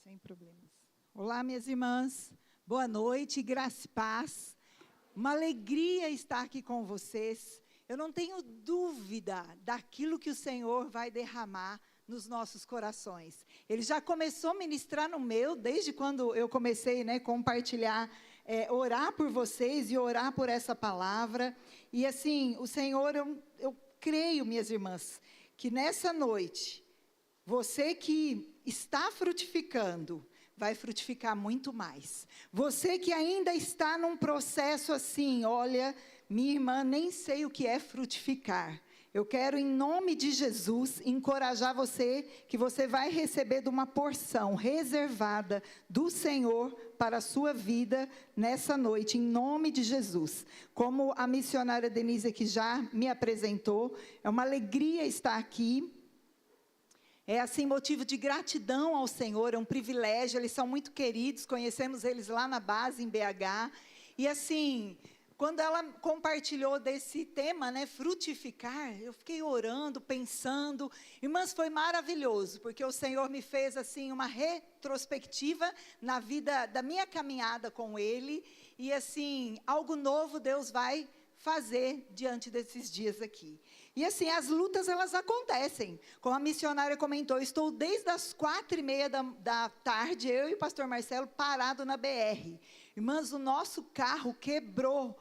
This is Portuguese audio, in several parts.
Sem problemas. Olá, minhas irmãs. Boa noite, graça e paz. Uma alegria estar aqui com vocês. Eu não tenho dúvida daquilo que o Senhor vai derramar nos nossos corações. Ele já começou a ministrar no meu, desde quando eu comecei, compartilhar, orar por vocês e orar por essa palavra. E assim, o Senhor, eu creio, minhas irmãs, que nessa noite, você que está frutificando, vai frutificar muito mais. Você que ainda está num processo assim, olha, minha irmã, nem sei o que é frutificar. Eu quero, em nome de Jesus, encorajar você, que você vai receber de uma porção reservada do Senhor para a sua vida nessa noite, em nome de Jesus. Como a missionária Denise aqui já me apresentou, é uma alegria estar aqui. É assim, motivo de gratidão ao Senhor, é um privilégio, eles são muito queridos, conhecemos eles lá na base, em BH. E assim, quando ela compartilhou desse tema, frutificar, eu fiquei orando, pensando. Irmãs, foi maravilhoso, porque o Senhor me fez assim uma retrospectiva na vida, da minha caminhada com Ele. E assim, algo novo Deus vai fazer diante desses dias aqui. E assim, as lutas, elas acontecem. Como a missionária comentou, estou desde as 4h30 da tarde, eu e o pastor Marcelo, parado na BR. Irmãs, o nosso carro quebrou,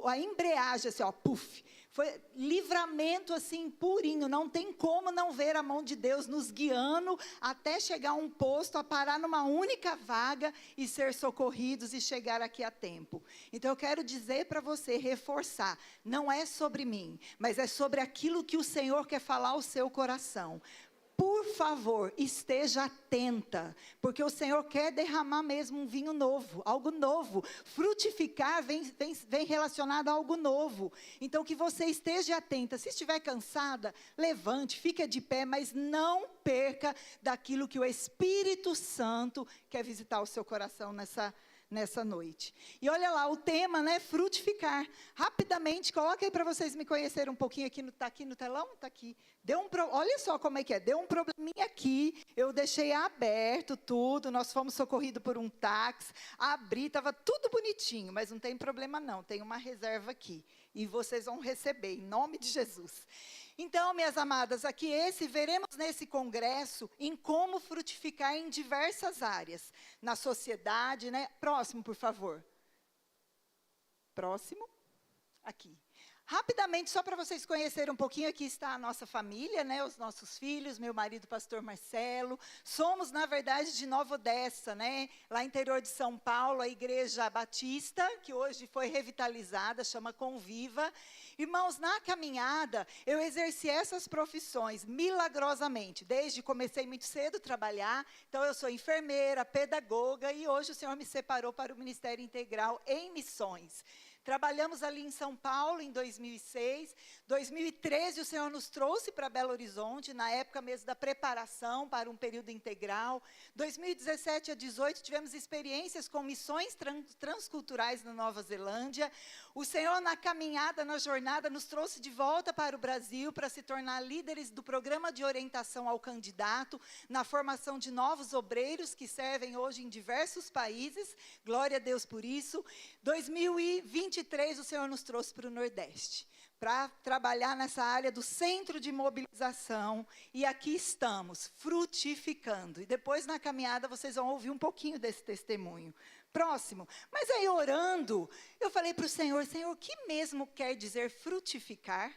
a embreagem, assim, puf. Foi livramento, assim, purinho. Não tem como não ver a mão de Deus nos guiando até chegar a um posto, a parar numa única vaga e ser socorridos e chegar aqui a tempo. Então, eu quero dizer para você, reforçar, não é sobre mim, mas é sobre aquilo que o Senhor quer falar ao seu coração. Por favor, esteja atenta, porque o Senhor quer derramar mesmo um vinho novo, algo novo. Frutificar vem relacionado a algo novo. Então, que você esteja atenta. Se estiver cansada, levante, fique de pé, mas não perca daquilo que o Espírito Santo quer visitar o seu coração nessa noite. E olha lá, o tema, frutificar. Rapidamente, coloca aí para vocês me conhecerem um pouquinho aqui, está aqui no telão? Está aqui. Olha só como é que é, deu um probleminha aqui, eu deixei aberto tudo, nós fomos socorridos por um táxi, abri, estava tudo bonitinho, mas não tem problema não, tem uma reserva aqui. E vocês vão receber, em nome de Jesus. Então, minhas amadas, aqui veremos nesse congresso em como frutificar em diversas áreas. Na sociedade, Próximo, por favor. Próximo. Aqui. Rapidamente, só para vocês conhecerem um pouquinho, aqui está a nossa família, os nossos filhos, meu marido, pastor Marcelo. Somos, na verdade, de Nova Odessa, lá interior de São Paulo, a igreja batista, que hoje foi revitalizada, chama Conviva. Irmãos, na caminhada, eu exerci essas profissões milagrosamente. Desde comecei muito cedo a trabalhar, então eu sou enfermeira, pedagoga, e hoje o Senhor me separou para o Ministério Integral em Missões. Trabalhamos ali em São Paulo em 2006. 2013 o Senhor nos trouxe para Belo Horizonte, na época mesmo da preparação para um período integral. 2017 a 2018 tivemos experiências com missões transculturais na Nova Zelândia. O Senhor, na caminhada, na jornada, nos trouxe de volta para o Brasil para se tornar líderes do programa de orientação ao candidato, na formação de novos obreiros que servem hoje em diversos países. Glória a Deus por isso. 2023 o Senhor nos trouxe para o Nordeste, para trabalhar nessa área do centro de mobilização, e aqui estamos, frutificando. E depois na caminhada vocês vão ouvir um pouquinho desse testemunho. Próximo. Mas aí orando, eu falei para o Senhor, o que mesmo quer dizer frutificar?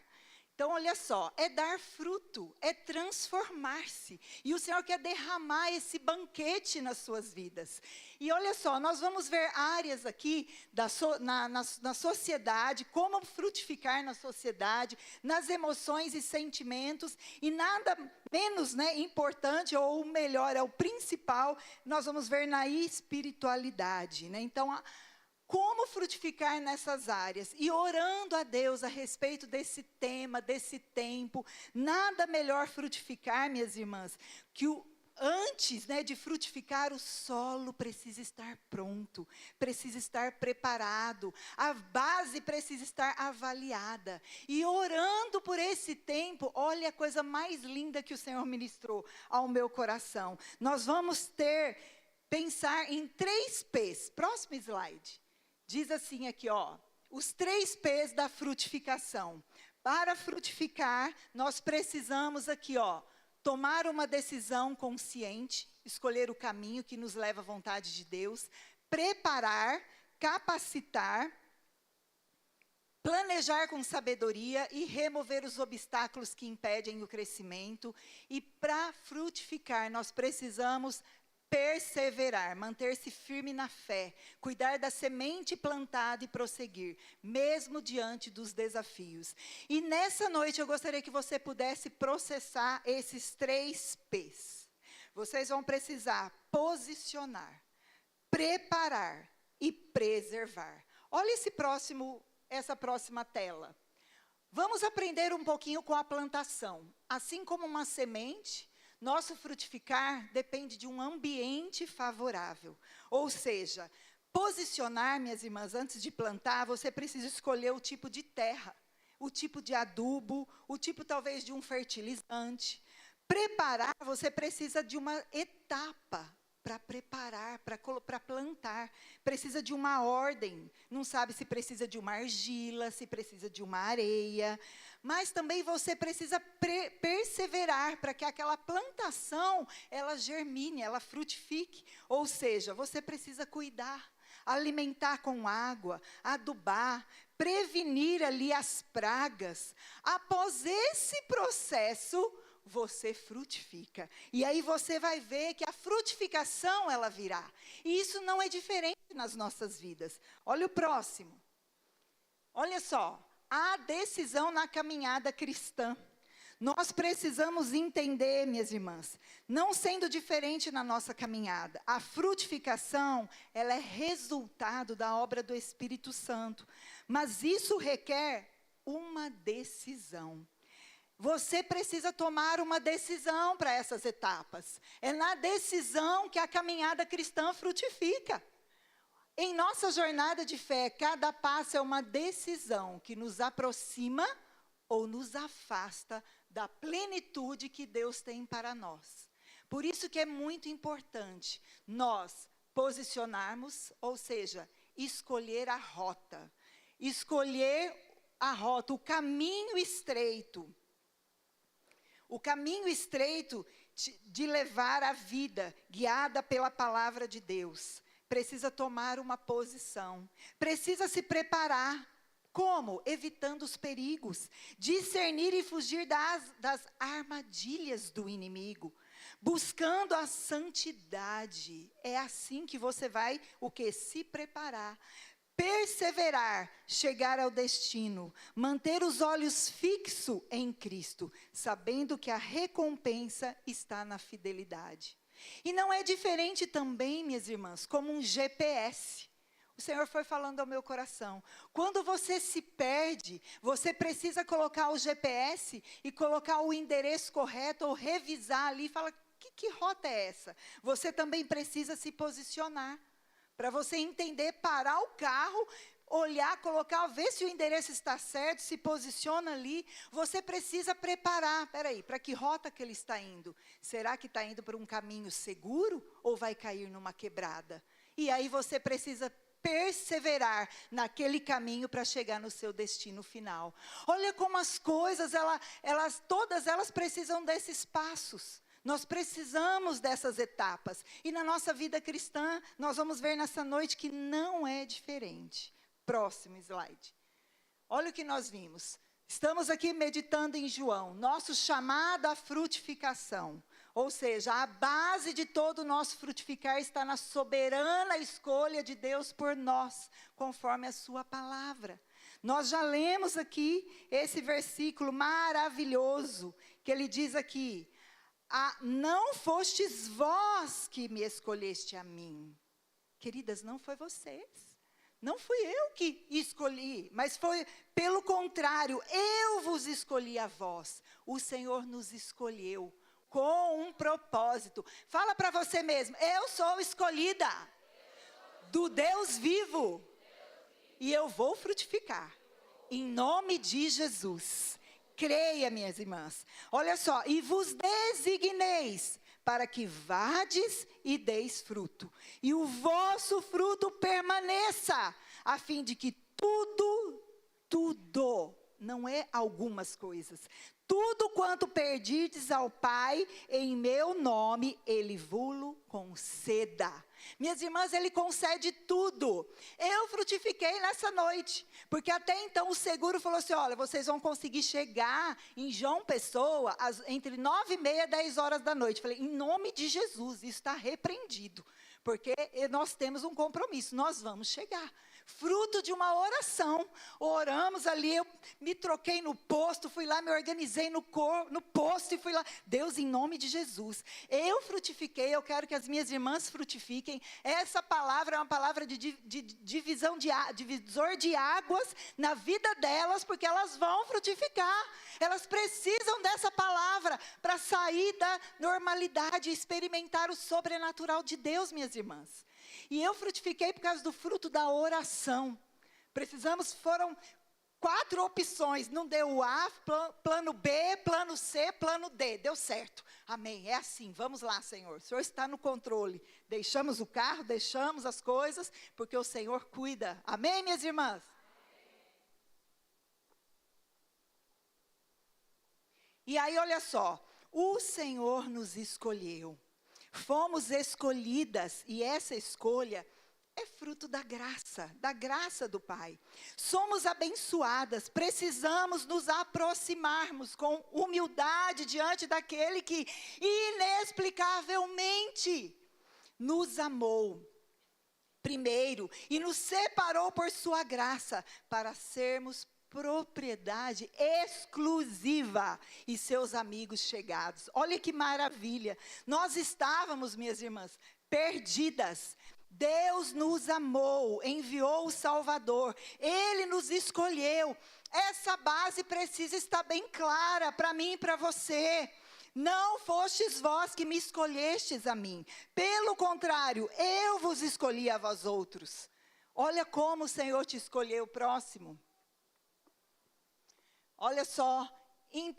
Então, olha só, é dar fruto, é transformar-se. E o Senhor quer derramar esse banquete nas suas vidas. E olha só, nós vamos ver áreas aqui na sociedade, como frutificar na sociedade, nas emoções e sentimentos. E nada menos importante, ou o melhor, é o principal, nós vamos ver na espiritualidade. Então, como frutificar nessas áreas, e orando a Deus a respeito desse tema, desse tempo. Nada melhor frutificar, minhas irmãs, que antes de frutificar, o solo precisa estar pronto, precisa estar preparado, a base precisa estar avaliada. E orando por esse tempo, olha a coisa mais linda que o Senhor ministrou ao meu coração. Nós vamos ter pensar em 3 P's. Próximo slide. Diz assim aqui, ó, os 3 P's da frutificação. Para frutificar, nós precisamos aqui, ó, tomar uma decisão consciente, escolher o caminho que nos leva à vontade de Deus, preparar, capacitar, planejar com sabedoria e remover os obstáculos que impedem o crescimento. E para frutificar, nós precisamos perseverar, manter-se firme na fé, cuidar da semente plantada e prosseguir, mesmo diante dos desafios. E nessa noite eu gostaria que você pudesse processar esses 3 P's. Vocês vão precisar posicionar, preparar e preservar. Olha essa próxima tela. Vamos aprender um pouquinho com a plantação. Assim como uma semente, nosso frutificar depende de um ambiente favorável. Ou seja, posicionar, minhas irmãs, antes de plantar, você precisa escolher o tipo de terra, o tipo de adubo, o tipo talvez de um fertilizante. Preparar, você precisa de uma etapa para preparar, para plantar. Precisa de uma ordem. Não sabe se precisa de uma argila, se precisa de uma areia. Mas também você precisa perseverar para que aquela plantação, ela germine, ela frutifique. Ou seja, você precisa cuidar, alimentar com água, adubar, prevenir ali as pragas. Após esse processo, você frutifica. E aí você vai ver que a frutificação, ela virá. E isso não é diferente nas nossas vidas. Olha o próximo. Olha só. A decisão na caminhada cristã. Nós precisamos entender, minhas irmãs, não sendo diferente na nossa caminhada. A frutificação, ela é resultado da obra do Espírito Santo. Mas isso requer uma decisão. Você precisa tomar uma decisão para essas etapas. É na decisão que a caminhada cristã frutifica. Em nossa jornada de fé, cada passo é uma decisão que nos aproxima ou nos afasta da plenitude que Deus tem para nós. Por isso que é muito importante nós posicionarmos, ou seja, escolher a rota. Escolher a rota, o caminho estreito. O caminho estreito de levar a vida guiada pela palavra de Deus. Precisa tomar uma posição. Precisa se preparar. Como? Evitando os perigos. Discernir e fugir das armadilhas do inimigo. Buscando a santidade. É assim que você vai, o quê? Se preparar. Perseverar, chegar ao destino, manter os olhos fixos em Cristo, sabendo que a recompensa está na fidelidade. E não é diferente também, minhas irmãs, como um GPS. O Senhor foi falando ao meu coração. Quando você se perde, você precisa colocar o GPS e colocar o endereço correto ou revisar ali e falar, que rota é essa? Você também precisa se posicionar. Para você entender, parar o carro, olhar, colocar, ver se o endereço está certo, se posiciona ali. Você precisa preparar. Espera aí, para que rota que ele está indo? Será que está indo para um caminho seguro ou vai cair numa quebrada? E aí você precisa perseverar naquele caminho para chegar no seu destino final. Olha como as coisas, todas elas precisam desses passos. Nós precisamos dessas etapas. E na nossa vida cristã, nós vamos ver nessa noite que não é diferente. Próximo slide. Olha o que nós vimos. Estamos aqui meditando em João. Nosso chamado à frutificação. Ou seja, a base de todo o nosso frutificar está na soberana escolha de Deus por nós, conforme a sua palavra. Nós já lemos aqui esse versículo maravilhoso, que ele diz aqui, não fostes vós que me escolheste a mim. Queridas, não foi vocês. Não fui eu que escolhi, mas foi pelo contrário, eu vos escolhi a vós. O Senhor nos escolheu com um propósito. Fala para você mesmo, eu sou escolhida do Deus vivo e eu vou frutificar. Em nome de Jesus. Creia, minhas irmãs. Olha só, e vos designeis para que vades e deis fruto, e o vosso fruto permaneça, a fim de que tudo, não é algumas coisas, tudo quanto perdirdes ao Pai, em meu nome, Ele vos conceda. Minhas irmãs, Ele concede tudo. Eu frutifiquei nessa noite, porque até então o seguro falou assim, olha, vocês vão conseguir chegar em João Pessoa, entre 9h30 e 10 horas da noite. Falei, em nome de Jesus, isso está repreendido, porque nós temos um compromisso, nós vamos chegar. Fruto de uma oração, oramos ali, eu me troquei no posto, fui lá, me organizei no posto e fui lá. Deus, em nome de Jesus, eu frutifiquei, eu quero que as minhas irmãs frutifiquem. Essa palavra é uma palavra de divisor de águas na vida delas, porque elas vão frutificar. Elas precisam dessa palavra para sair da normalidade e experimentar o sobrenatural de Deus, minhas irmãs. E eu frutifiquei por causa do fruto da oração. Foram 4 opções, não deu o A, plano B, plano C, plano D, deu certo. Amém, é assim, vamos lá, Senhor, o Senhor está no controle. Deixamos o carro, deixamos as coisas, porque o Senhor cuida. Amém, minhas irmãs? E aí, olha só, o Senhor nos escolheu. Fomos escolhidas, e essa escolha é fruto da graça do Pai. Somos abençoadas, precisamos nos aproximarmos com humildade diante daquele que inexplicavelmente nos amou primeiro e nos separou por sua graça para sermos propriedade exclusiva e seus amigos chegados. Olha que maravilha. Nós estávamos, minhas irmãs, perdidas. Deus nos amou, enviou o Salvador. Ele nos escolheu. Essa base precisa estar bem clara para mim e para você. Não fostes vós que me escolhestes a mim. Pelo contrário, eu vos escolhi a vós outros. Olha como o Senhor te escolheu. Próximo. Olha só, em 1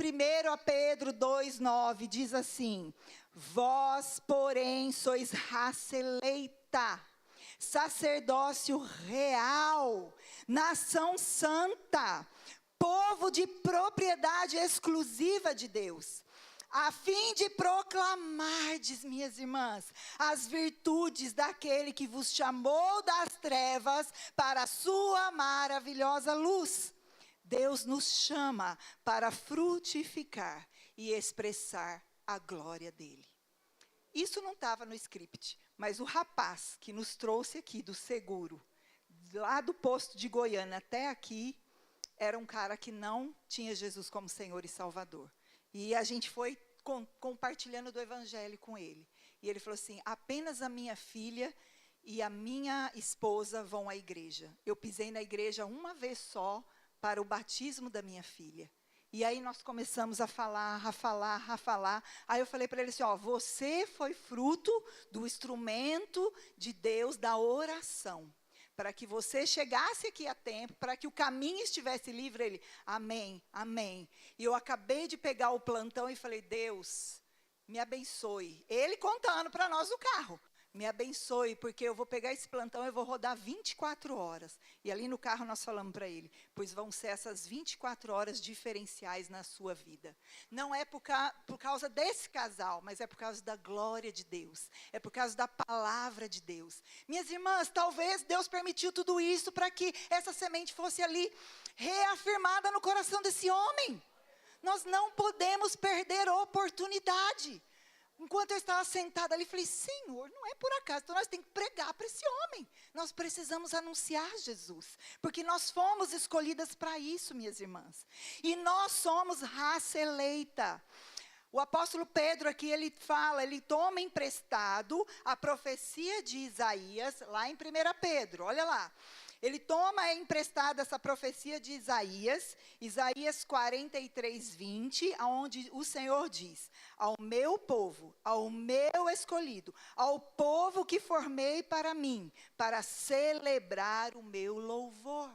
Pedro 2,9 diz assim, vós, porém, sois raça eleita, sacerdócio real, nação santa, povo de propriedade exclusiva de Deus, a fim de proclamardes, minhas irmãs, as virtudes daquele que vos chamou das trevas para a sua maravilhosa luz. Deus nos chama para frutificar e expressar a glória dele. Isso não estava no script, mas o rapaz que nos trouxe aqui do seguro, lá do posto de Goiânia até aqui, era um cara que não tinha Jesus como Senhor e Salvador. E a gente foi compartilhando do evangelho com ele. E ele falou assim, apenas a minha filha e a minha esposa vão à igreja. Eu pisei na igreja uma vez só, para o batismo da minha filha. E aí nós começamos a falar. Aí eu falei para ele assim, ó, você foi fruto do instrumento de Deus, da oração. Para que você chegasse aqui a tempo, para que o caminho estivesse livre. Ele, amém, amém. E eu acabei de pegar o plantão e falei, Deus, me abençoe. Ele contando para nós no carro. Me abençoe, porque eu vou pegar esse plantão e vou rodar 24 horas. E ali no carro nós falamos para ele, pois vão ser essas 24 horas diferenciais na sua vida. Não é por causa desse casal, mas é por causa da glória de Deus. É por causa da palavra de Deus. Minhas irmãs, talvez Deus permitiu tudo isso para que essa semente fosse ali reafirmada no coração desse homem. Nós não podemos perder a oportunidade. Enquanto eu estava sentada ali, falei, Senhor, não é por acaso, então nós temos que pregar para esse homem. Nós precisamos anunciar Jesus, porque nós fomos escolhidas para isso, minhas irmãs. E nós somos raça eleita. O apóstolo Pedro aqui, ele fala, ele toma emprestado a profecia de Isaías, lá em 1 Pedro, olha lá. Ele toma emprestada essa profecia de Isaías 43:20, onde o Senhor diz, ao meu povo, ao meu escolhido, ao povo que formei para mim, para celebrar o meu louvor.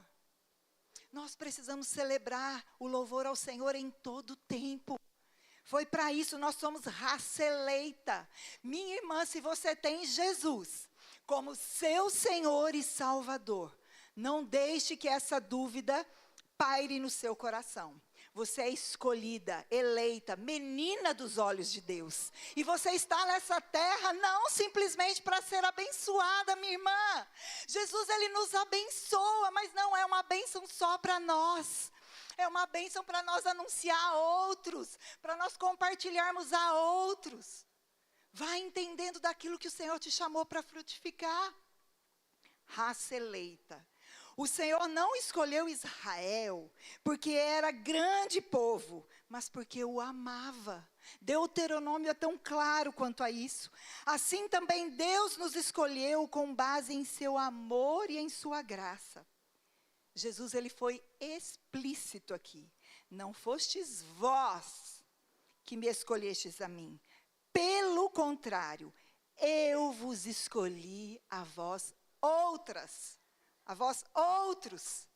Nós precisamos celebrar o louvor ao Senhor em todo tempo. Foi para isso, nós somos raça eleita. Minha irmã, se você tem Jesus como seu Senhor e Salvador, não deixe que essa dúvida paire no seu coração. Você é escolhida, eleita, menina dos olhos de Deus. E você está nessa terra não simplesmente para ser abençoada, minha irmã. Jesus, ele nos abençoa, mas não é uma bênção só para nós. É uma bênção para nós anunciar a outros, para nós compartilharmos a outros. Vai entendendo daquilo que o Senhor te chamou para frutificar. Raça eleita. O Senhor não escolheu Israel porque era grande povo, mas porque o amava. Deuteronômio é tão claro quanto a isso. Assim também Deus nos escolheu com base em seu amor e em sua graça. Jesus, ele foi explícito aqui. Não fostes vós que me escolhestes a mim. Pelo contrário, eu vos escolhi a vós outras. A vós outros.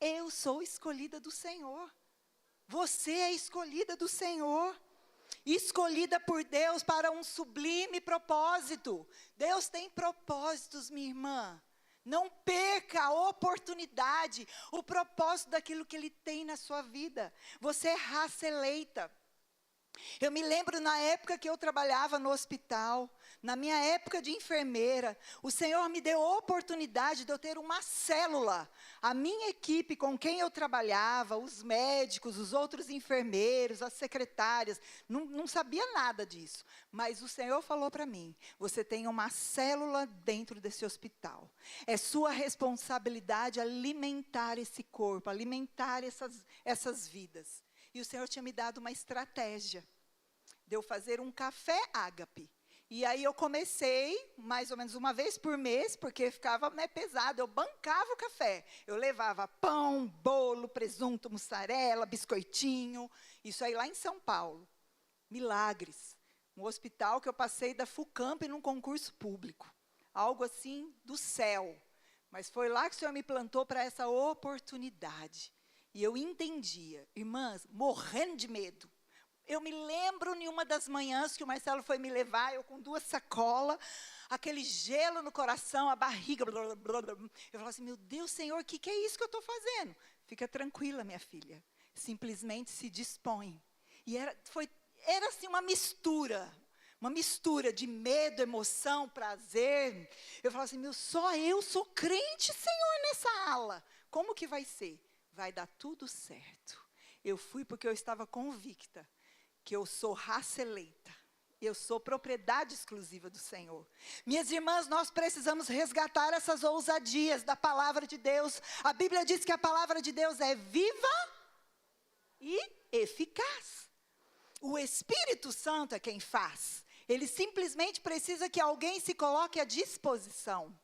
Eu sou escolhida do Senhor. Você é escolhida do Senhor. Escolhida por Deus para um sublime propósito. Deus tem propósitos, minha irmã. Não perca a oportunidade, o propósito daquilo que Ele tem na sua vida. Você é raça eleita. Eu me lembro na época que eu trabalhava no hospital, na minha época de enfermeira, o Senhor me deu a oportunidade de eu ter uma célula. A minha equipe com quem eu trabalhava, os médicos, os outros enfermeiros, as secretárias, não sabia nada disso. Mas o Senhor falou para mim, você tem uma célula dentro desse hospital. É sua responsabilidade alimentar esse corpo, alimentar essas vidas. E o Senhor tinha me dado uma estratégia de eu fazer um café ágape. E aí eu comecei, mais ou menos uma vez por mês, porque ficava pesado, eu bancava o café. Eu levava pão, bolo, presunto, mussarela, biscoitinho, isso aí lá em São Paulo. Milagres. Um hospital que eu passei da FUCAMP num concurso público. Algo assim do céu. Mas foi lá que o Senhor me plantou para essa oportunidade. E eu entendia, irmãs, morrendo de medo. Eu me lembro em uma das manhãs que o Marcelo foi me levar, eu com 2 sacolas, aquele gelo no coração, a barriga. Blá, blá, blá. Eu falava assim, meu Deus, Senhor, o que é isso que eu estou fazendo? Fica tranquila, minha filha. Simplesmente se dispõe. E era assim uma mistura de medo, emoção, prazer. Eu falava assim, só eu sou crente, Senhor, nessa ala. Como que vai ser? Vai dar tudo certo. Eu fui porque eu estava convicta que eu sou raça eleita. Eu sou propriedade exclusiva do Senhor. Minhas irmãs, nós precisamos resgatar essas ousadias da palavra de Deus. A Bíblia diz que a palavra de Deus é viva e eficaz. O Espírito Santo é quem faz. Ele simplesmente precisa que alguém se coloque à disposição.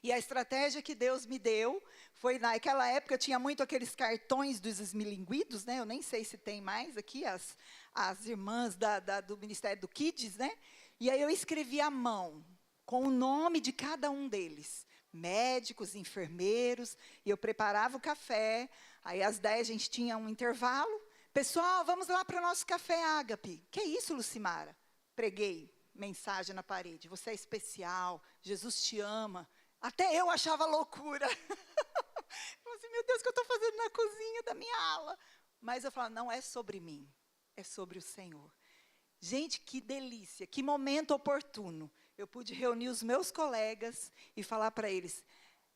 E a estratégia que Deus me deu foi, naquela época, tinha muito aqueles cartões dos esmilinguidos, né? Eu nem sei se tem mais aqui, as irmãs do Ministério do Kids, né? E aí eu escrevi à mão, com o nome de cada um deles. Médicos, enfermeiros, e eu preparava o café, aí às 10 a gente tinha um intervalo. Pessoal, vamos lá para o nosso café ágape. Que é isso, Lucimara? Preguei mensagem na parede, você é especial, Jesus te ama. Até eu achava loucura. Eu falei assim, meu Deus, o que eu estou fazendo na cozinha da minha ala? Mas eu falava, não é sobre mim, é sobre o Senhor. Gente, que delícia, que momento oportuno. Eu pude reunir os meus colegas e falar para eles,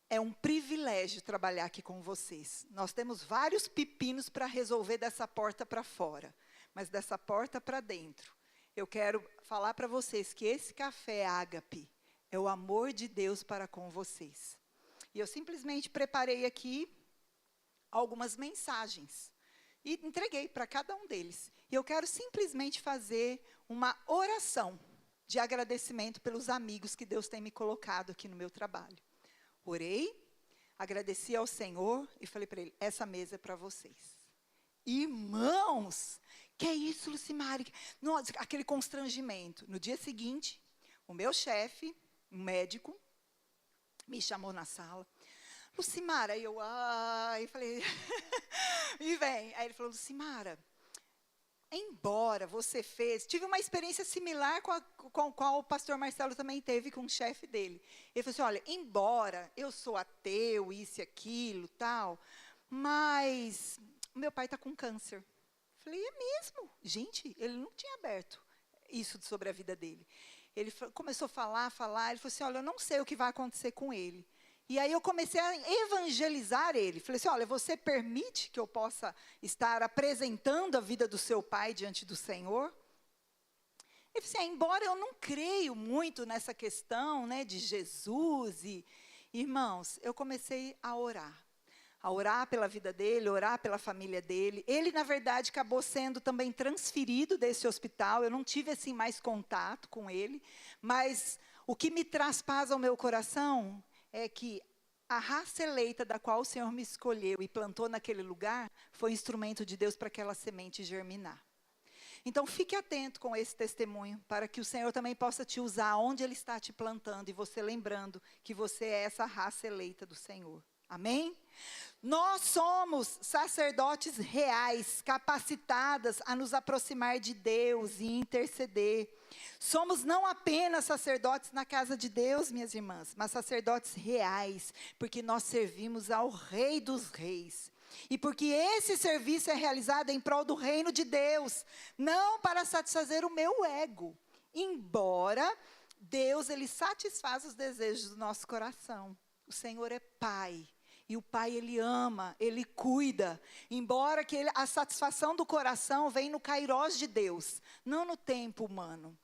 é um privilégio trabalhar aqui com vocês. Nós temos vários pepinos para resolver dessa porta para fora, mas dessa porta para dentro. Eu quero falar para vocês que esse café ágape é o amor de Deus para com vocês. E eu simplesmente preparei aqui algumas mensagens. E entreguei para cada um deles. E eu quero simplesmente fazer uma oração de agradecimento pelos amigos que Deus tem me colocado aqui no meu trabalho. Orei, agradeci ao Senhor e falei para ele, essa mesa é para vocês. Irmãos, que é isso, Lucimara? Nossa, aquele constrangimento. No dia seguinte, o meu chefe, um médico, me chamou na sala. Lucimara, eu falei, e vem. Aí ele falou, Lucimara, embora você fez, tive uma experiência similar com a qual o pastor Marcelo também teve com o chefe dele. Ele falou assim, olha, embora eu sou ateu, isso e aquilo, tal, mas meu pai está com câncer. Falei, é mesmo? Gente, ele não tinha aberto isso sobre a vida dele. Ele começou a falar, ele falou assim, olha, eu não sei o que vai acontecer com ele. E aí eu comecei a evangelizar ele. Falei assim, olha, você permite que eu possa estar apresentando a vida do seu pai diante do Senhor? Ele falou assim, embora eu não creio muito nessa questão, né, de Jesus, irmãos, eu comecei a orar pela vida dele, orar pela família dele. Ele, na verdade, acabou sendo também transferido desse hospital. Eu não tive, assim, mais contato com ele. Mas o que me traz paz ao meu coração é que a raça eleita da qual o Senhor me escolheu e plantou naquele lugar, foi instrumento de Deus para aquela semente germinar. Então, fique atento com esse testemunho, para que o Senhor também possa te usar onde Ele está te plantando, e você lembrando que você é essa raça eleita do Senhor. Amém? Nós somos sacerdotes reais, capacitadas a nos aproximar de Deus e interceder. Somos não apenas sacerdotes na casa de Deus, minhas irmãs, mas sacerdotes reais, porque nós servimos ao Rei dos Reis. E porque esse serviço é realizado em prol do reino de Deus, não para satisfazer o meu ego. Embora Deus, Ele satisfaz os desejos do nosso coração. O Senhor é Pai. E o Pai, Ele ama, Ele cuida. Embora que a satisfação do coração vem no kairós de Deus, não no tempo humano.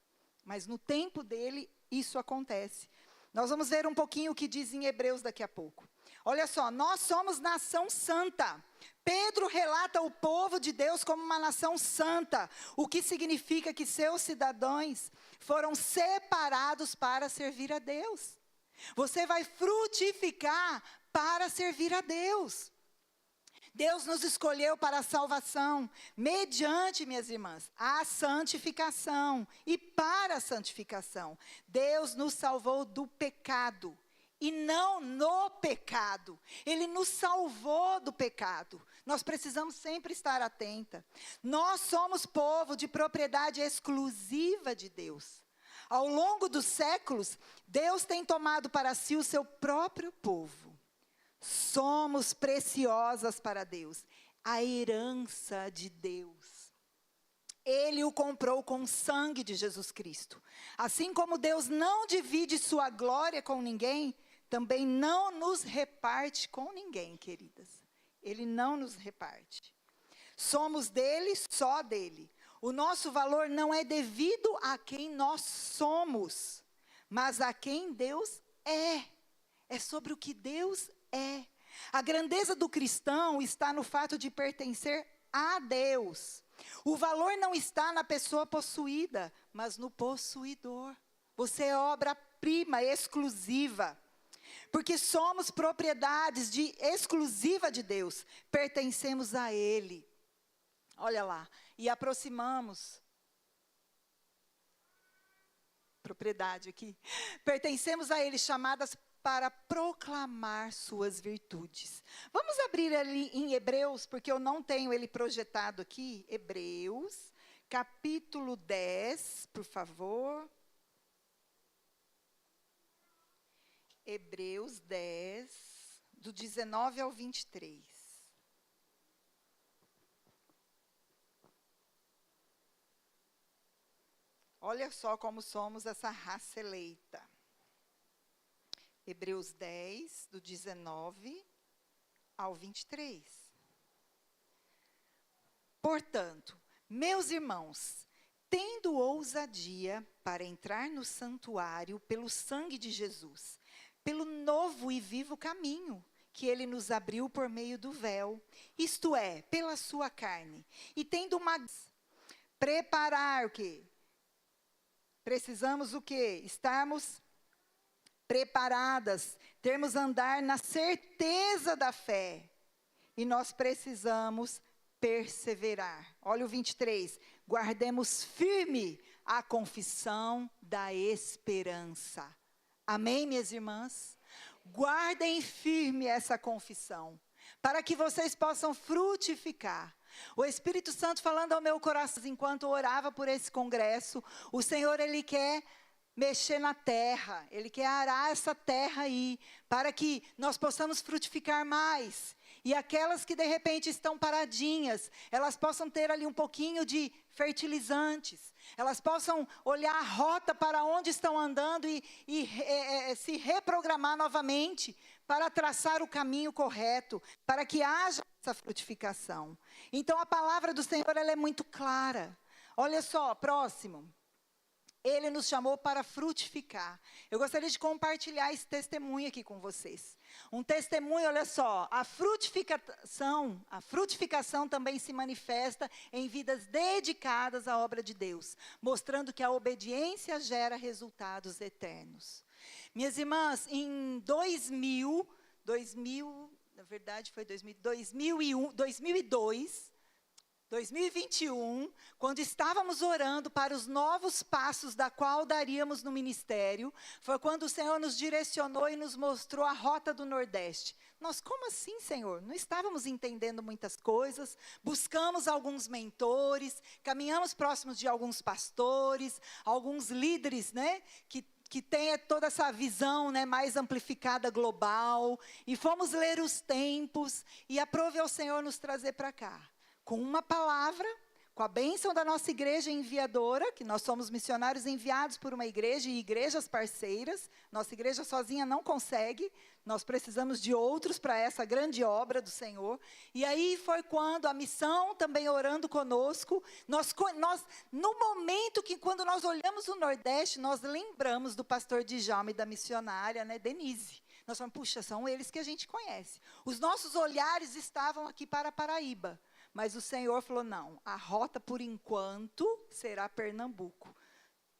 Mas no tempo dele, isso acontece. Nós vamos ver um pouquinho o que diz em Hebreus daqui a pouco. Olha só, nós somos nação santa. Pedro relata o povo de Deus como uma nação santa, o que significa que seus cidadãos foram separados para servir a Deus. Você vai frutificar para servir a Deus. Deus nos escolheu para a salvação, mediante, minhas irmãs, a santificação e para a santificação. Deus nos salvou do pecado e não no pecado. Ele nos salvou do pecado. Nós precisamos sempre estar atenta. Nós somos povo de propriedade exclusiva de Deus. Ao longo dos séculos, Deus tem tomado para si o seu próprio povo. Somos preciosas para Deus, a herança de Deus. Ele o comprou com o sangue de Jesus Cristo. Assim como Deus não divide sua glória com ninguém, também não nos reparte com ninguém, queridas. Ele não nos reparte. Somos dele, só dele. O nosso valor não é devido a quem nós somos, mas a quem Deus é. É sobre o que Deus é. A grandeza do cristão está no fato de pertencer a Deus. O valor não está na pessoa possuída, mas no possuidor. Você é obra-prima exclusiva. Porque somos propriedades exclusiva de Deus. Pertencemos a Ele. Olha lá. E aproximamos. Propriedade aqui. Pertencemos a Ele, chamadas para proclamar suas virtudes. Vamos abrir ali em Hebreus, porque eu não tenho ele projetado aqui. Hebreus, capítulo 10, por favor. Hebreus 10, do 19 ao 23. Olha só como somos essa raça eleita. Hebreus 10, do 19 ao 23. Portanto, meus irmãos, tendo ousadia para entrar no santuário pelo sangue de Jesus, pelo novo e vivo caminho que ele nos abriu por meio do véu, isto é, pela sua carne, e tendo preparar o quê? Precisamos o quê? Estarmos preparadas, termos andar na certeza da fé. E nós precisamos perseverar. Olha o 23. Guardemos firme a confissão da esperança. Amém, minhas irmãs? Guardem firme essa confissão, para que vocês possam frutificar. O Espírito Santo falando ao meu coração, enquanto eu orava por esse congresso, o Senhor, Ele quer mexer na terra, Ele quer arar essa terra aí, para que nós possamos frutificar mais. E aquelas que de repente estão paradinhas, elas possam ter ali um pouquinho de fertilizantes, elas possam olhar a rota para onde estão andando e se reprogramar novamente, para traçar o caminho correto, para que haja essa frutificação. Então a palavra do Senhor, ela é muito clara. Olha só, próximo. Ele nos chamou para frutificar. Eu gostaria de compartilhar esse testemunho aqui com vocês. Um testemunho, olha só, a frutificação também se manifesta em vidas dedicadas à obra de Deus, mostrando que a obediência gera resultados eternos. Minhas irmãs, em 2000, na verdade foi 2021, quando estávamos orando para os novos passos da qual daríamos no ministério, foi quando o Senhor nos direcionou e nos mostrou a rota do Nordeste. Nós, como assim, Senhor? Não estávamos entendendo muitas coisas, buscamos alguns mentores, caminhamos próximos de alguns pastores, alguns líderes, né, que tenha toda essa visão, né, mais amplificada, global, e fomos ler os tempos, e aprove ao Senhor nos trazer para cá, com uma palavra, com a bênção da nossa igreja enviadora, que nós somos missionários enviados por uma igreja e igrejas parceiras. Nossa igreja sozinha não consegue, nós precisamos de outros para essa grande obra do Senhor. E aí foi quando a missão também orando conosco, no momento que quando nós olhamos o Nordeste, nós lembramos do pastor Djalma e da missionária, né, Denise. Nós falamos, puxa, são eles que a gente conhece. Os nossos olhares estavam aqui para Paraíba. Mas o Senhor falou, não, a rota por enquanto será Pernambuco.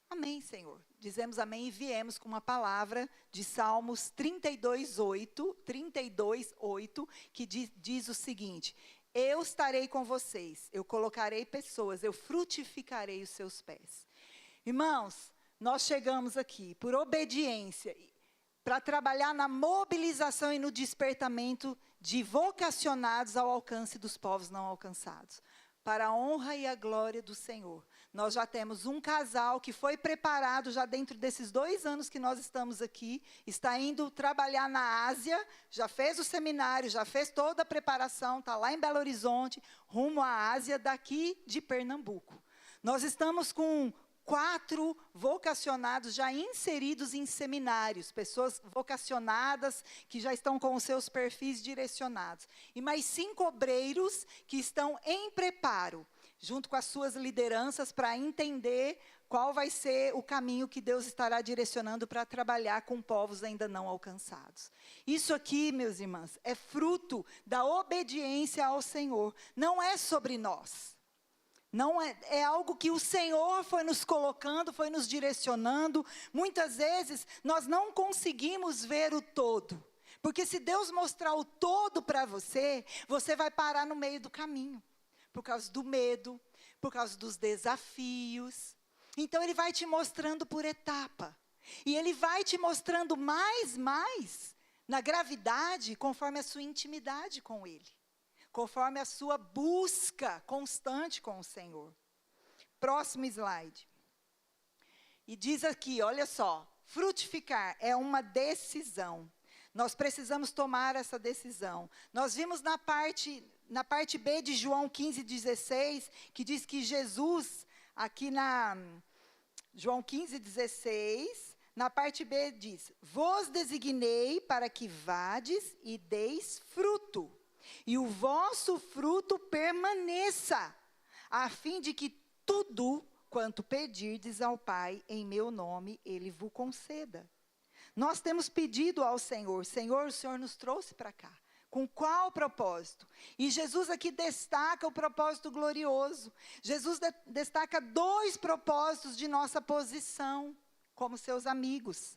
Amém, Senhor. Dizemos amém e viemos com uma palavra de Salmos 32:8, que diz o seguinte: eu estarei com vocês, eu colocarei pessoas, eu frutificarei os seus pés. Irmãos, nós chegamos aqui por obediência, para trabalhar na mobilização e no despertamento de vocacionados ao alcance dos povos não alcançados, para a honra e a glória do Senhor. Nós já temos um casal que foi preparado já dentro desses 2 anos que nós estamos aqui, está indo trabalhar na Ásia, já fez o seminário, já fez toda a preparação, está lá em Belo Horizonte, rumo à Ásia, daqui de Pernambuco. Nós estamos com 4 vocacionados já inseridos em seminários, pessoas vocacionadas que já estão com os seus perfis direcionados. E mais 5 obreiros que estão em preparo, junto com as suas lideranças, para entender qual vai ser o caminho que Deus estará direcionando para trabalhar com povos ainda não alcançados. Isso aqui, meus irmãos, é fruto da obediência ao Senhor, não é sobre nós. Não é algo que o Senhor foi nos colocando, foi nos direcionando. Muitas vezes, nós não conseguimos ver o todo. Porque se Deus mostrar o todo para você, você vai parar no meio do caminho. Por causa do medo, por causa dos desafios. Então, Ele vai te mostrando por etapa. E Ele vai te mostrando mais, na gravidade, conforme a sua intimidade com Ele. Conforme a sua busca constante com o Senhor. Próximo slide. E diz aqui, olha só, frutificar é uma decisão. Nós precisamos tomar essa decisão. Nós vimos na parte B de João 15:16, que diz que Jesus, aqui na João 15:16, na parte B diz, vos designei para que vades e deis fruto. E o vosso fruto permaneça, a fim de que tudo quanto pedirdes ao Pai em meu nome, Ele vos conceda. Nós temos pedido ao Senhor, Senhor, o Senhor nos trouxe para cá. Com qual propósito? E Jesus aqui destaca o propósito glorioso. Jesus destaca 2 propósitos de nossa posição como seus amigos.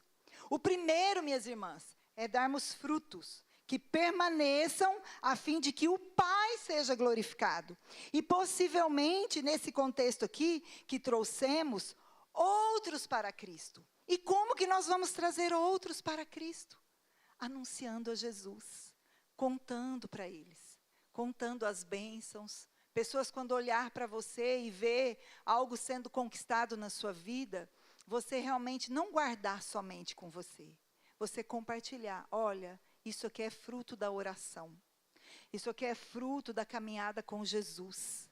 O primeiro, minhas irmãs, é darmos frutos que permaneçam a fim de que o Pai seja glorificado. E possivelmente, nesse contexto aqui, que trouxemos outros para Cristo. E como que nós vamos trazer outros para Cristo? Anunciando a Jesus, contando para eles, contando as bênçãos, Pessoas, quando olhar para você e ver algo sendo conquistado na sua vida, você realmente não guardar somente com você. Você compartilhar. Olha, isso aqui é fruto da oração. Isso aqui é fruto da caminhada com Jesus.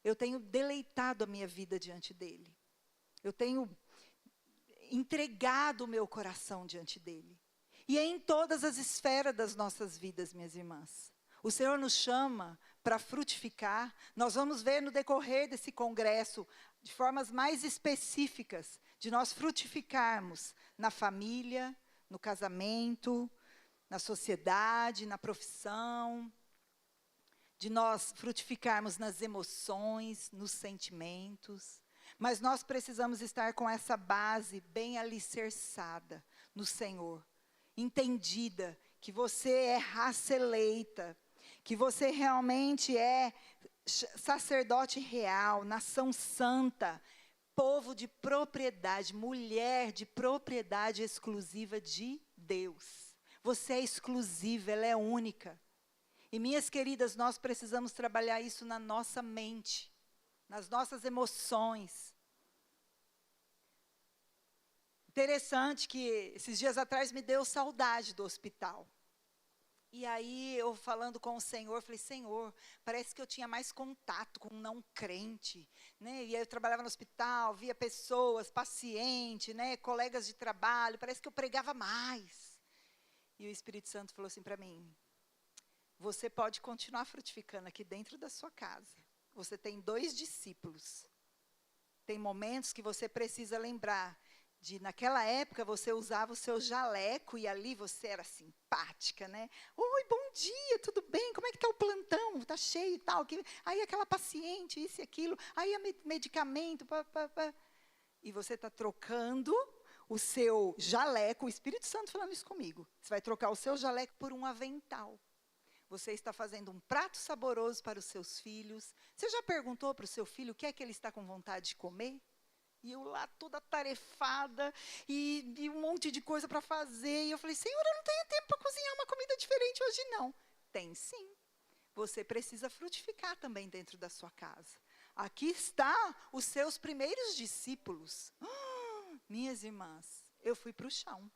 Eu tenho deleitado a minha vida diante dele. Eu tenho entregado o meu coração diante dele. E é em todas as esferas das nossas vidas, minhas irmãs. O Senhor nos chama para frutificar. Nós vamos ver no decorrer desse congresso, de formas mais específicas, de nós frutificarmos na família, no casamento, na sociedade, na profissão, de nós frutificarmos nas emoções, nos sentimentos. Mas nós precisamos estar com essa base bem alicerçada no Senhor, entendida que você é raça eleita, que você realmente é sacerdote real, nação santa, povo de propriedade, mulher de propriedade exclusiva de Deus. Você é exclusiva, ela é única. E minhas queridas, nós precisamos trabalhar isso na nossa mente, nas nossas emoções. Interessante que esses dias atrás me deu saudade do hospital. E aí eu falando com o Senhor, falei, Senhor, parece que eu tinha mais contato com um não crente, né? E aí eu trabalhava no hospital, via pessoas, pacientes, né? Colegas de trabalho, parece que eu pregava mais. E o Espírito Santo falou assim para mim, você pode continuar frutificando aqui dentro da sua casa. Você tem 2 discípulos. Tem momentos que você precisa lembrar naquela época você usava o seu jaleco e ali você era simpática, né? Oi, bom dia, tudo bem? Como é que está o plantão? Está cheio e tal. Aí aquela paciente, isso e aquilo. Aí medicamento. E você está trocando o seu jaleco, o Espírito Santo falando isso comigo. Você vai trocar o seu jaleco por um avental. Você está fazendo um prato saboroso para os seus filhos. Você já perguntou para o seu filho o que é que ele está com vontade de comer? E eu lá toda atarefada, e um monte de coisa para fazer. E eu falei, Senhor, eu não tenho tempo para cozinhar uma comida diferente hoje não. Tem sim. Você precisa frutificar também dentro da sua casa. Aqui está os seus primeiros discípulos. Minhas irmãs, eu fui para o chão.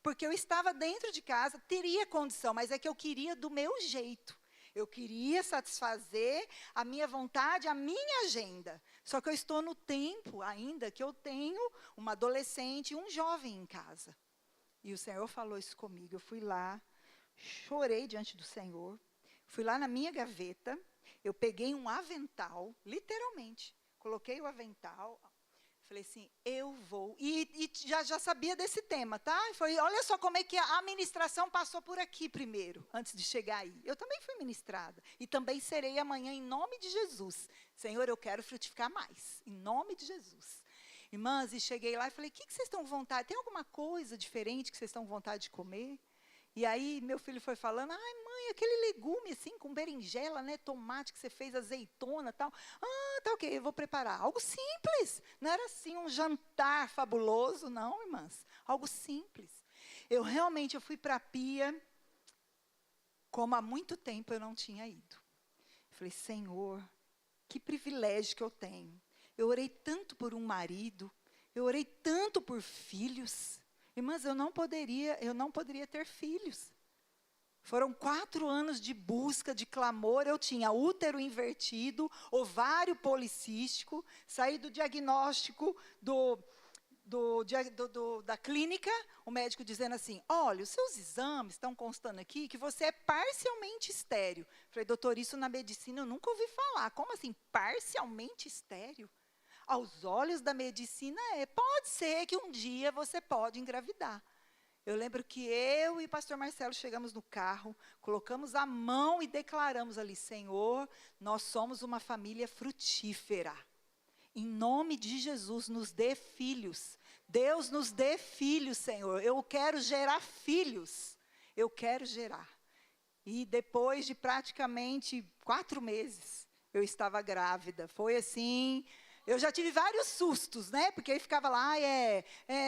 Porque eu estava dentro de casa, teria condição, mas é que eu queria do meu jeito. Eu queria satisfazer a minha vontade, a minha agenda. Só que eu estou no tempo ainda que eu tenho uma adolescente e um jovem em casa. E o Senhor falou isso comigo. Eu fui lá, chorei diante do Senhor. Fui lá na minha gaveta, eu peguei um avental, literalmente. Coloquei o avental, falei assim, eu vou. E já sabia desse tema, tá? Foi, olha só como é que a ministração passou por aqui primeiro, antes de chegar aí. Eu também fui ministrada. E também serei amanhã em nome de Jesus. Senhor, eu quero frutificar mais, em nome de Jesus. Irmãs, e cheguei lá e falei, o que vocês estão com vontade? Tem alguma coisa diferente que vocês estão com vontade de comer? E aí meu filho foi falando, ai mãe, aquele legume assim, com berinjela, né, tomate que você fez, azeitona e tal. Ah, tá ok, eu vou preparar. Algo simples, não era assim um jantar fabuloso, não, irmãs. Algo simples. Eu fui para a pia, como há muito tempo eu não tinha ido. Eu falei, Senhor, que privilégio que eu tenho. Eu orei tanto por um marido, eu orei tanto por filhos. Irmãs, eu não poderia ter filhos. Foram 4 anos de busca, de clamor. Eu tinha útero invertido, ovário policístico, saí do diagnóstico da clínica, o médico dizendo assim, olha, os seus exames estão constando aqui que você é parcialmente estéril. Falei, doutor, isso na medicina eu nunca ouvi falar. Como assim, parcialmente estéril? Aos olhos da medicina pode ser que um dia você pode engravidar. Eu lembro que eu e o pastor Marcelo chegamos no carro, colocamos a mão e declaramos ali, Senhor, nós somos uma família frutífera. Em nome de Jesus, nos dê filhos. Deus nos dê filhos, Senhor. Eu quero gerar filhos. Eu quero gerar. E depois de praticamente 4 meses, eu estava grávida. Foi assim, Eu já tive vários sustos, né? Porque aí ficava lá,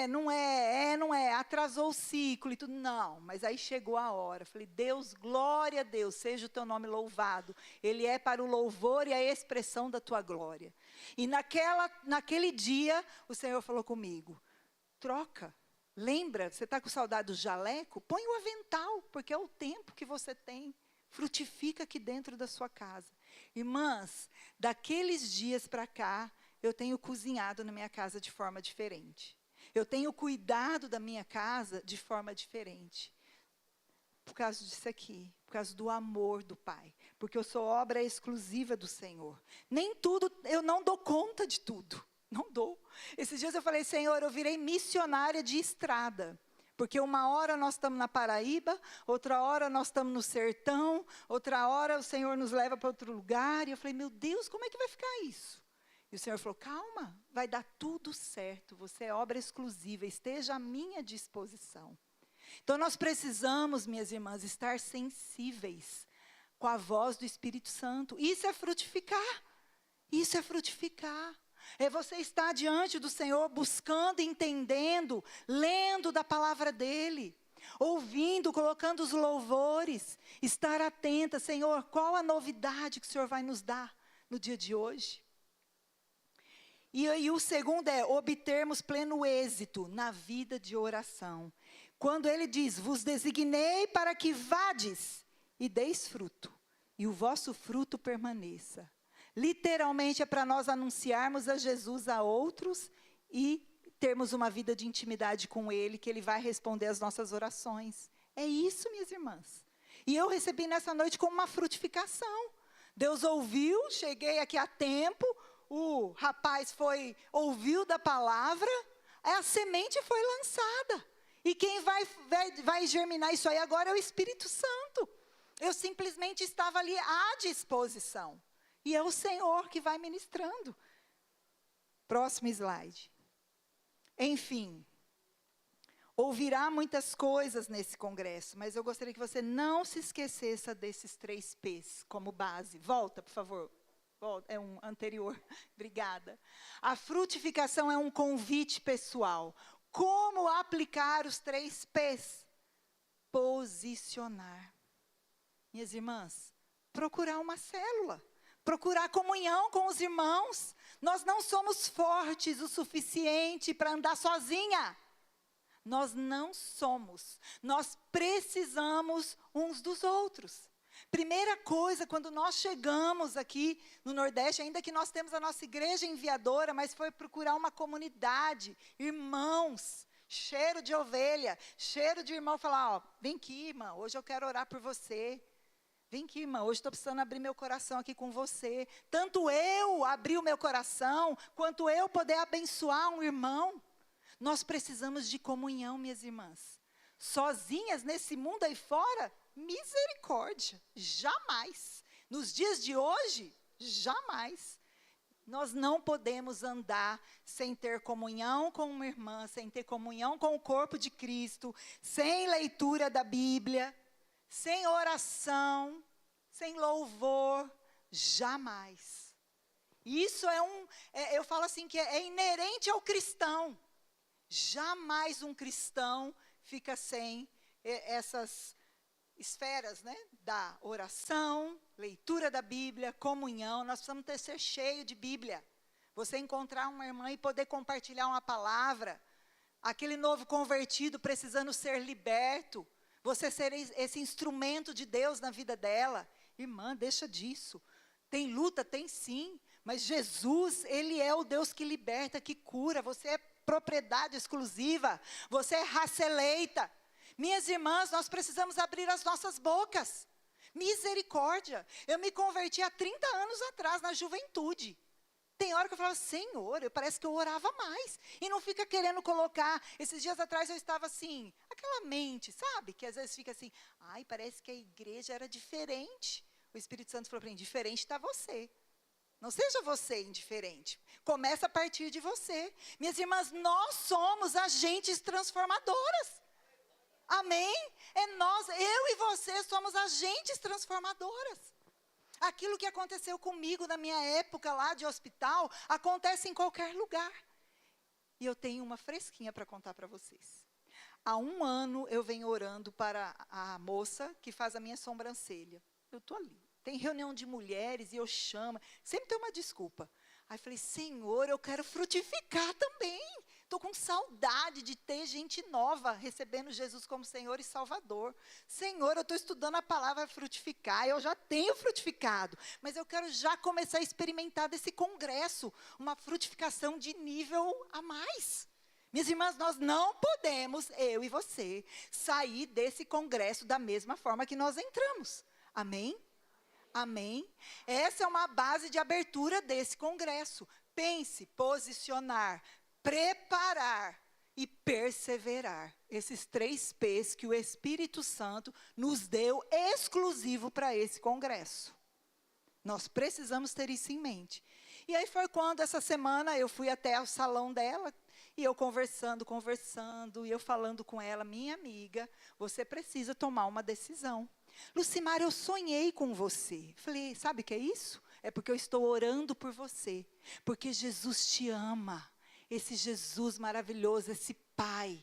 não é, atrasou o ciclo e tudo. Não, mas aí chegou a hora. Falei, Deus, glória a Deus, seja o teu nome louvado. Ele é para o louvor e a expressão da tua glória. E naquele dia, o Senhor falou comigo, troca. Lembra, você está com saudade do jaleco? Põe o avental, porque é o tempo que você tem. Frutifica aqui dentro da sua casa. Irmãs, daqueles dias para cá, eu tenho cozinhado na minha casa de forma diferente. Eu tenho cuidado da minha casa de forma diferente. Por causa disso aqui, por causa do amor do Pai. Porque eu sou obra exclusiva do Senhor. Nem tudo, eu não dou conta de tudo. Não dou. Esses dias eu falei, Senhor, eu virei missionária de estrada. Porque uma hora nós estamos na Paraíba, outra hora nós estamos no sertão, outra hora o Senhor nos leva para outro lugar. E eu falei, meu Deus, como é que vai ficar isso? E o Senhor falou, calma, vai dar tudo certo. Você é obra exclusiva, esteja à minha disposição. Então nós precisamos, minhas irmãs, estar sensíveis com a voz do Espírito Santo. Isso é frutificar. Isso é frutificar. É você estar diante do Senhor, buscando, entendendo, lendo da palavra dEle, ouvindo, colocando os louvores, estar atenta, Senhor, qual a novidade que o Senhor vai nos dar no dia de hoje? E o segundo é obtermos pleno êxito na vida de oração. Quando Ele diz, vos designei para que vades e deis fruto, e o vosso fruto permaneça. Literalmente é para nós anunciarmos a Jesus a outros e termos uma vida de intimidade com Ele, que Ele vai responder às nossas orações. É isso, minhas irmãs. E eu recebi nessa noite como uma frutificação. Deus ouviu, cheguei aqui a tempo, o rapaz ouviu da palavra, a semente foi lançada. E quem vai germinar isso aí agora é o Espírito Santo. Eu simplesmente estava ali à disposição. E é o Senhor que vai ministrando. Próximo slide. Enfim, ouvirá muitas coisas nesse congresso, mas eu gostaria que você não se esquecesse desses 3 P's como base. Volta, por favor. Volta, é um anterior. Obrigada. A frutificação é um convite pessoal. Como aplicar os 3 P's? Posicionar. Minhas irmãs, procurar uma célula. Procurar comunhão com os irmãos. Nós não somos fortes o suficiente para andar sozinha. Nós não somos. Nós precisamos uns dos outros. Primeira coisa, quando nós chegamos aqui no Nordeste, ainda que nós temos a nossa igreja enviadora, mas foi procurar uma comunidade, irmãos, cheiro de ovelha, cheiro de irmão, falar, ó, vem aqui, irmã, hoje eu quero orar por você. Vem aqui, irmã, hoje estou precisando abrir meu coração aqui com você. Tanto eu abrir o meu coração, quanto eu poder abençoar um irmão. Nós precisamos de comunhão, minhas irmãs. Sozinhas nesse mundo aí fora, misericórdia, jamais. Nos dias de hoje, jamais. Nós não podemos andar sem ter comunhão com uma irmã, sem ter comunhão com o corpo de Cristo, sem leitura da Bíblia, sem oração, sem louvor, jamais. Isso eu falo assim, que é inerente ao cristão. Jamais um cristão fica sem essas esferas, né? Da oração, leitura da Bíblia, comunhão. Nós precisamos ser cheio de Bíblia. Você encontrar uma irmã e poder compartilhar uma palavra. Aquele novo convertido precisando ser liberto. Você ser esse instrumento de Deus na vida dela. Irmã, deixa disso. Tem luta? Tem sim. Mas Jesus, Ele é o Deus que liberta, que cura. Você é propriedade exclusiva. Você é raça eleita. Minhas irmãs, nós precisamos abrir as nossas bocas. Misericórdia. Eu me converti há 30 anos atrás, na juventude. Tem hora que eu falava, Senhor, parece que eu orava mais. E não fica querendo colocar. Esses dias atrás eu estava assim, aquela mente, sabe? Que às vezes fica assim, ai, parece que a igreja era diferente. O Espírito Santo falou para mim, diferente está você. Não seja você indiferente. Começa a partir de você. Minhas irmãs, nós somos agentes transformadoras. Amém? É nós, eu e você somos agentes transformadoras. Aquilo que aconteceu comigo na minha época lá de hospital, acontece em qualquer lugar. E eu tenho uma fresquinha para contar para vocês. Há 1 ano eu venho orando para a moça que faz a minha sobrancelha. Eu estou ali. Tem reunião de mulheres e eu chamo. Sempre tem uma desculpa. Aí falei, Senhor, eu quero frutificar também. Estou com saudade de ter gente nova recebendo Jesus como Senhor e Salvador. Senhor, eu estou estudando a palavra frutificar, eu já tenho frutificado, mas eu quero já começar a experimentar desse congresso, uma frutificação de nível a mais. Minhas irmãs, nós não podemos, eu e você, sair desse congresso da mesma forma que nós entramos. Amém? Amém? Essa é uma base de abertura desse congresso. Pense, posicionar, preparar e perseverar. Esses 3 P's que o Espírito Santo nos deu exclusivo para esse congresso. Nós precisamos ter isso em mente. E aí foi quando essa semana eu fui até o salão dela, e eu conversando, e eu falando com ela, minha amiga, você precisa tomar uma decisão. Lucimar, eu sonhei com você. Falei, sabe o que é isso? É porque eu estou orando por você. Porque Jesus te ama. Esse Jesus maravilhoso, esse Pai.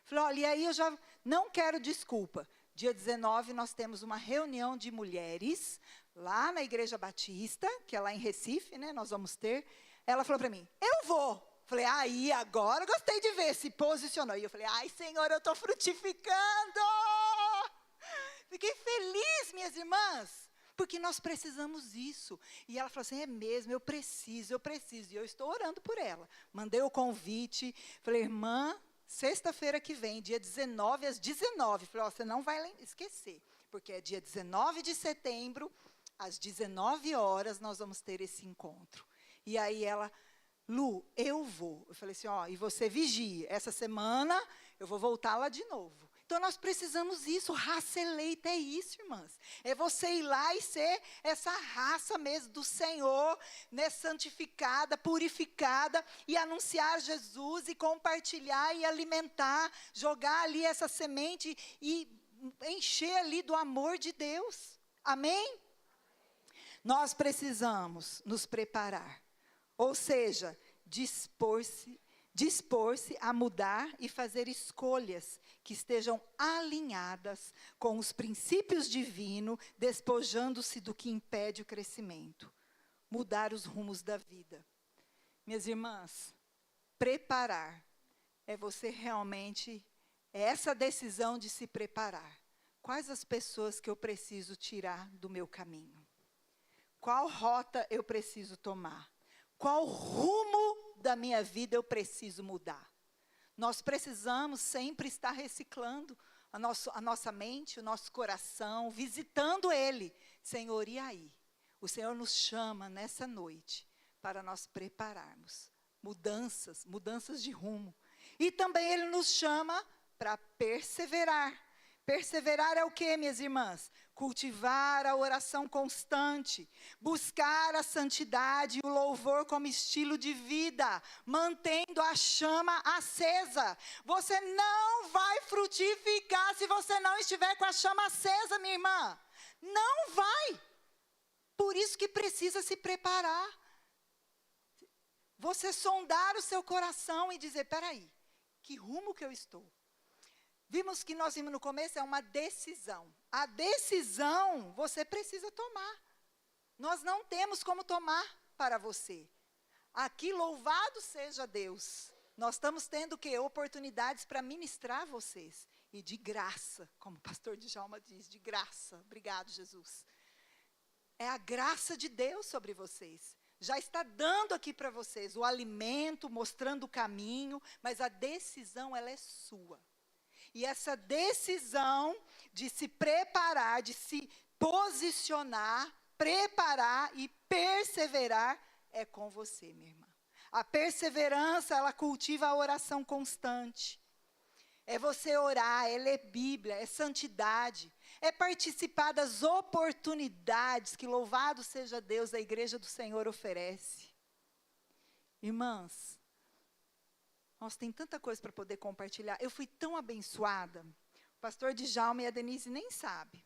Falei, olha, e aí eu já não quero desculpa. Dia 19 nós temos uma reunião de mulheres, lá na Igreja Batista, que é lá em Recife, né, nós vamos ter. Ela falou para mim, eu vou. Falei, aí, agora gostei de ver, se posicionou. E eu falei, ai, Senhor, eu estou frutificando. Fiquei feliz, minhas irmãs, porque nós precisamos disso. E ela falou assim, é mesmo, eu preciso. E eu estou orando por ela. Mandei o convite, falei, irmã, sexta-feira que vem, dia 19 às 19. Falei, você não vai esquecer, porque é dia 19 de setembro, às 19 horas, nós vamos ter esse encontro. E aí ela, Lu, eu vou. Eu falei assim, e você vigie. Essa semana eu vou voltar lá de novo. Então, nós precisamos disso, raça eleita é isso, irmãs. É você ir lá e ser essa raça mesmo do Senhor, né, santificada, purificada, e anunciar Jesus, e compartilhar, e alimentar, jogar ali essa semente, e encher ali do amor de Deus. Amém? Nós precisamos nos preparar, ou seja, dispor-se a mudar e fazer escolhas que estejam alinhadas com os princípios divinos, despojando-se do que impede o crescimento. Mudar os rumos da vida. Minhas irmãs, preparar é você realmente, é essa decisão de se preparar. Quais as pessoas que eu preciso tirar do meu caminho? Qual rota eu preciso tomar? Qual rumo da minha vida eu preciso mudar? Nós precisamos sempre estar reciclando a nossa mente, o nosso coração, visitando Ele. Senhor, e aí? O Senhor nos chama nessa noite para nós prepararmos mudanças de rumo. E também Ele nos chama para perseverar. Perseverar é o quê, minhas irmãs? Cultivar a oração constante, buscar a santidade e o louvor como estilo de vida, mantendo a chama acesa. Você não vai frutificar se você não estiver com a chama acesa, minha irmã. Não vai. Por isso que precisa se preparar. Você sondar o seu coração e dizer, peraí, que rumo que eu estou? Vimos que nós vimos no começo, é uma decisão. A decisão você precisa tomar. Nós não temos como tomar para você. Aqui, louvado seja Deus. Nós estamos tendo o quê? Oportunidades para ministrar a vocês. E de graça, como o pastor Djalma diz, de graça. Obrigado, Jesus. É a graça de Deus sobre vocês. Já está dando aqui para vocês o alimento, mostrando o caminho, mas a decisão, ela é sua. E essa decisão de se preparar, de se posicionar, preparar e perseverar é com você, minha irmã. A perseverança, ela cultiva a oração constante. É você orar, é ler Bíblia, é santidade, é participar das oportunidades que, louvado seja Deus, a Igreja do Senhor oferece. Irmãs, nós tem tanta coisa para poder compartilhar. Eu fui tão abençoada. O pastor Djalma e a Denise nem sabem.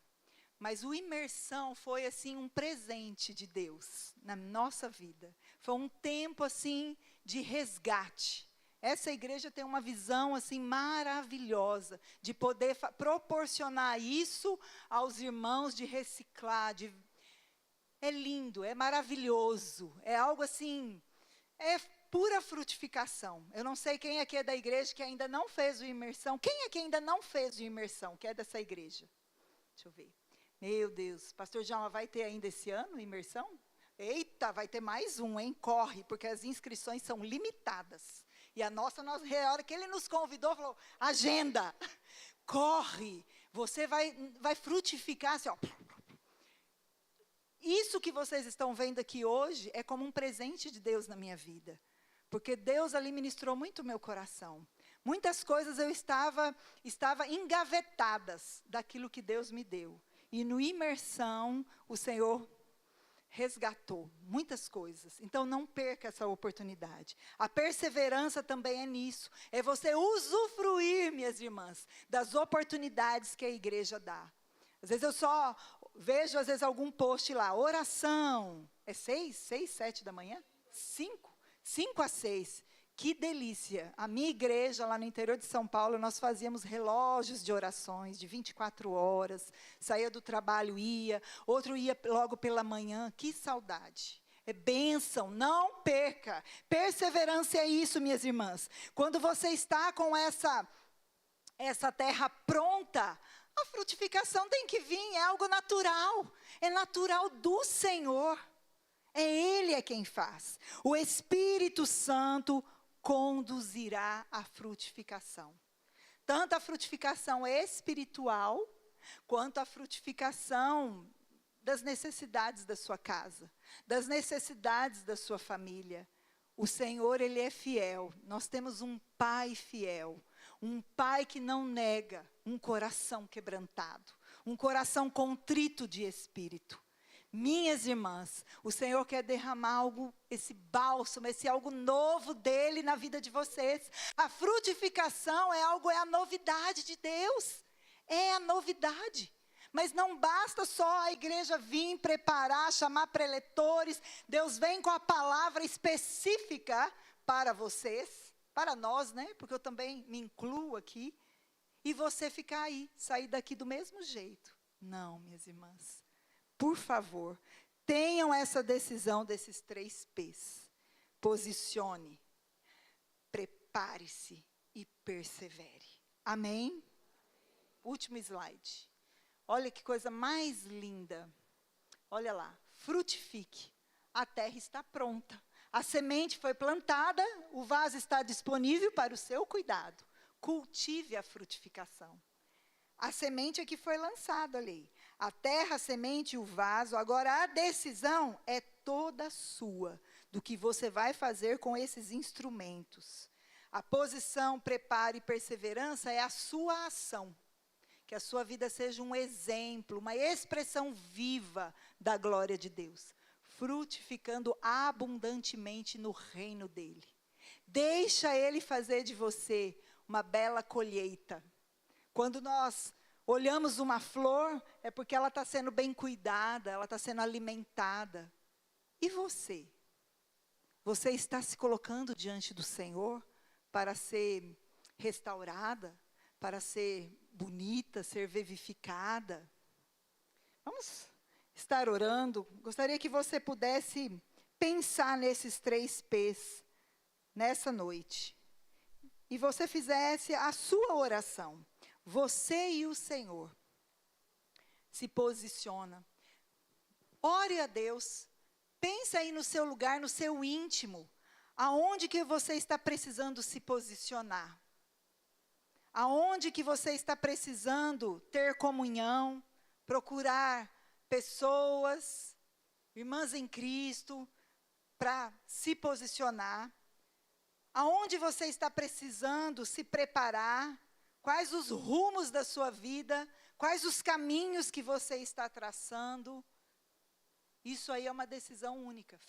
Mas o imersão foi assim um presente de Deus na nossa vida. Foi um tempo assim de resgate. Essa igreja tem uma visão assim maravilhosa de poder proporcionar isso aos irmãos, de reciclar, é lindo, é maravilhoso, é algo assim, é pura frutificação. Eu não sei quem aqui é da igreja que ainda não fez o imersão. Quem é que ainda não fez o imersão, que é dessa igreja? Deixa eu ver. Meu Deus, pastor Djalma, vai ter ainda esse ano imersão? Eita, vai ter mais um, hein? Corre, porque as inscrições são limitadas. E a nossa, a hora que ele nos convidou, falou, agenda, corre, você vai frutificar, assim, ó. Isso que vocês estão vendo aqui hoje é como um presente de Deus na minha vida. Porque Deus ali ministrou muito o meu coração. Muitas coisas eu estava engavetadas daquilo que Deus me deu. E no imersão, o Senhor resgatou muitas coisas. Então, não perca essa oportunidade. A perseverança também é nisso. É você usufruir, minhas irmãs, das oportunidades que a igreja dá. Às vezes eu só vejo, às vezes, algum post lá, oração. É 7 da manhã? 5 a 6. Que delícia. A minha igreja, lá no interior de São Paulo, nós fazíamos relógios de orações de 24 horas. Saía do trabalho, ia. Outro ia logo pela manhã. Que saudade. É bênção, não perca. Perseverança é isso, minhas irmãs. Quando você está com essa terra pronta, a frutificação tem que vir, é algo natural. É natural do Senhor. Ele é quem faz. O Espírito Santo conduzirá a frutificação. Tanto a frutificação espiritual, quanto a frutificação das necessidades da sua casa, das necessidades da sua família. O Senhor, Ele é fiel. Nós temos um Pai fiel. Um Pai que não nega um coração quebrantado. Um coração contrito de espírito. Minhas irmãs, o Senhor quer derramar algo, esse bálsamo, esse algo novo dEle na vida de vocês. A frutificação é a novidade de Deus. É a novidade. Mas não basta só a igreja vir preparar, chamar preletores. Deus vem com a palavra específica para vocês, para nós, né? Porque eu também me incluo aqui. E você ficar aí, sair daqui do mesmo jeito. Não, minhas irmãs. Por favor, tenham essa decisão desses 3 P's. Posicione, prepare-se e persevere. Amém? Último slide. Olha que coisa mais linda. Olha lá, frutifique. A terra está pronta. A semente foi plantada, o vaso está disponível para o seu cuidado. Cultive a frutificação. A semente é que foi lançada ali. A terra, a semente e o vaso. Agora, a decisão é toda sua, do que você vai fazer com esses instrumentos. A posição, preparo e perseverança é a sua ação. Que a sua vida seja um exemplo, uma expressão viva da glória de Deus. Frutificando abundantemente no reino dEle. Deixa Ele fazer de você uma bela colheita. Quando nós olhamos uma flor, é porque ela está sendo bem cuidada, ela está sendo alimentada. E você? Você está se colocando diante do Senhor para ser restaurada, para ser bonita, ser vivificada? Vamos estar orando. Gostaria que você pudesse pensar nesses 3 P's nessa noite. E você fizesse a sua oração. Você e o Senhor. Se posiciona. Ore a Deus. Pensa aí no seu lugar, no seu íntimo. Aonde que você está precisando se posicionar? Aonde que você está precisando ter comunhão? Procurar pessoas, irmãs em Cristo, para se posicionar. Aonde você está precisando se preparar? Quais os rumos da sua vida? Quais os caminhos que você está traçando? Isso aí é uma decisão única.